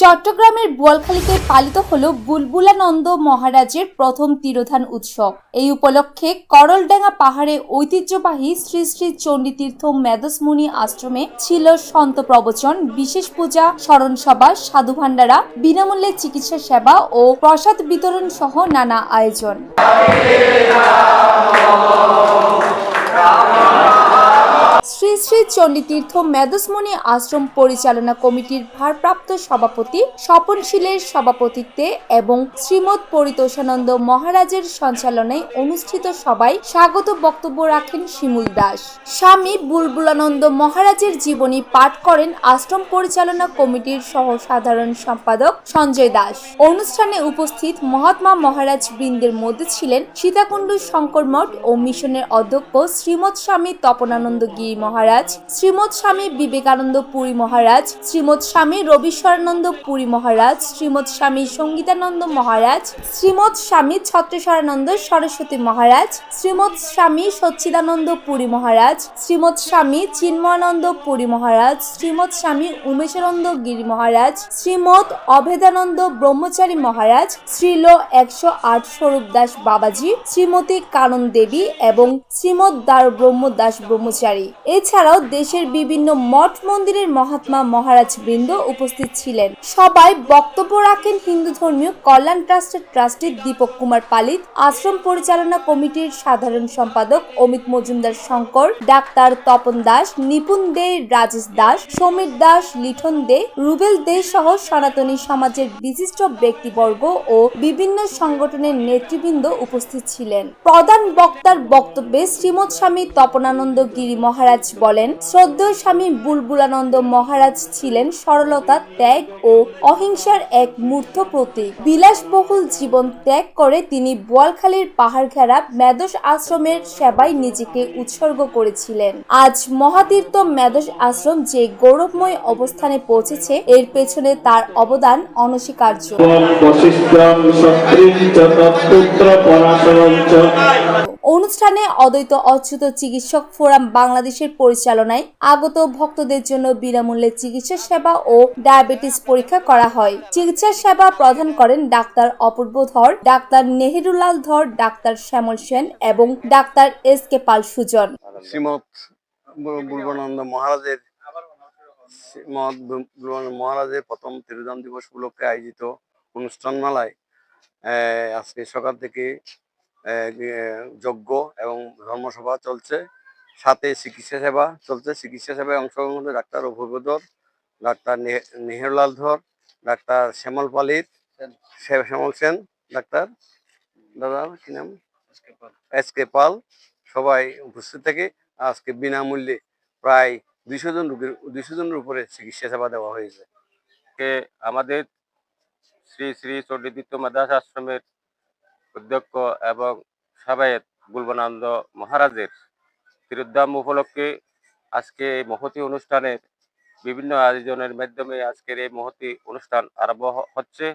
চট্টগ্রামের বোয়ালখালীতে পালিত হলো বুলবুলানন্দ মহারাজের প্রথম তিরোধান উৎসব। এই উপলক্ষে করলডাঙ্গা পাহাড়ে ঐতিহ্যবাহী শ্রী শ্রী চণ্ডীতীর্থ মেদসমুনি আশ্রমে ছিল সন্ত প্রবচন, বিশেষ পূজা, স্মরণ সভা, সাধু ভান্ডারা, বিনামূল্যে চিকিৎসা সেবা ও প্রসাদ বিতরণ সহ নানা আয়োজন। শ্রী শ্রী চণ্ডীতীর্থ মেদসমুনি আশ্রম পরিচালনা কমিটির ভারপ্রাপ্ত সভাপতি স্বপনশীলের সভাপতিত্বে এবং শ্রীমৎ পরিতোষানন্দ মহারাজের সঞ্চালনায় অনুষ্ঠিত সভায় স্বাগত বক্তব্য রাখেন শিমুল দাস। স্বামী বুলবুলানন্দ মহারাজের জীবনী পাঠ করেন আশ্রম পরিচালনা কমিটির সহ সাধারণ সম্পাদক সঞ্জয় দাস। অনুষ্ঠানে উপস্থিত মহাত্মা মহারাজ বৃন্দের মধ্যে ছিলেন সীতাকুণ্ড শঙ্কর মঠ ও মিশনের অধ্যক্ষ শ্রীমৎ স্বামী তপনানন্দ গিরি মহারাজ, শ্রীমৎ স্বামী বিবেকানন্দ পুরী মহারাজ, শ্রীমৎ স্বামী রবিশ্বরানন্দ পুরী মহারাজ, শ্রীমৎ স্বামী সঙ্গীতানন্দ মহারাজ, শ্রীমৎ স্বামী ছত্রেশ্বরানন্দ সরস্বতী মহারাজ, শ্রীমৎ স্বামী সচ্চিদানন্দ পুরী মহারাজ, শ্রীমৎ স্বামী চিন্ময়ানন্দ পুরী মহারাজ, শ্রীমৎ স্বামী উমেশানন্দ গিরি মহারাজ, শ্রীমৎ অভেদানন্দ ব্রহ্মচারী মহারাজ, শ্রীল 108 স্বরূপ দাস বাবাজি, শ্রীমতী কানন দেবী এবং শ্রীমৎ দ্বার ব্রহ্ম দাস ব্রহ্মচারী। এছাড়াও দেশের বিভিন্ন মঠ মন্দিরের মহাত্মা মহারাজ বৃন্দ উপস্থিত ছিলেন। সবাই বক্তব্য রাখেন হিন্দু ধর্মীয় কল্যাণ ট্রাস্টের ট্রাস্টি দীপক কুমার পালিত, আশ্রম পরিচালনা কমিটির সাধারণ সম্পাদক অমিত মজুমদার শঙ্কর, ডাক্তার তপন দাস, নিপুণ দে, রাজেশ দাস, সমীর দাস, লিঠন দে, রুবেল দে সহ সনাতনী সমাজের বিশিষ্ট ব্যক্তিবর্গ ও বিভিন্ন সংগঠনের নেতৃবৃন্দ উপস্থিত ছিলেন। প্রধান বক্তার বক্তব্যে শ্রীমৎ স্বামী তপনানন্দ গিরি মহারাজ বলেন, শ্রদ্ধেয় স্বামী বুলবুলানন্দ মহারাজ ছিলেন সরলতা, ত্যাগ ও অহিংসার এক মূর্ত প্রতীক। বিলাসবহুল জীবন ত্যাগ করে তিনি বোয়ালখালীর পাহাড় ঘেরা মেদস আশ্রমের সেবায় নিজেকে উৎসর্গ করেছিলেন। আজ মহাতীর্থ মেদস আশ্রম যে গৌরবময় অবস্থানে পৌঁছেছে, এর পেছনে তার অবদান অনস্বীকার্য। অনুষ্ঠানে অদ্বৈত অচ্যুত চিকিৎসক ফোরাম বাংলাদেশের পরিচালনায় আগত ভক্তদের জন্য বিনামূল্যে চিকিৎসা সেবা ও ডায়াবেটিস পরীক্ষা করা হয়। চিকিৎসা সেবা প্রদান করেন ডাক্তার অপূর্ব ধর, ডাক্তার নেহেরুলাল ধর, ডাক্তার শ্যামল সেন এবং ডাক্তার এস.কে. পাল সুজন। শ্রীমৎ বুলবুলানন্দ মহারাজের প্রথম তিরোধান দিবস উপলক্ষে আয়োজিত অনুষ্ঠান মালায় আজকে সকাল থেকে যজ্ঞ এবং ধর্মসভা চলছে, সাথে চিকিৎসা সেবা চলছে। চিকিৎসা সেবায় অংশগ্রহণ করছে ডাক্তার অপূর্ব ধর, ডাক্তার নেহেরুলাল ধর, ডাক্তার শ্যামল সেন, ডাক্তার দাদার কি নাম এস.কে. পাল, সবাই উপস্থিত থেকে আজকে বিনামূল্যে প্রায় 200 জনের উপরে চিকিৎসা সেবা দেওয়া হয়েছে। আমাদের শ্রী শ্রী চণ্ডীতীর্থ মেদস আশ্রমের অধ্যক্ষ এবং সাবেক বুলবুলানন্দ মহারাজের তিরোধান উপলক্ষে আজকে এই মহতী অনুষ্ঠানের বিভিন্ন আয়োজনের মাধ্যমে আজকের এই মহতী অনুষ্ঠান আরম্ভ হচ্ছে।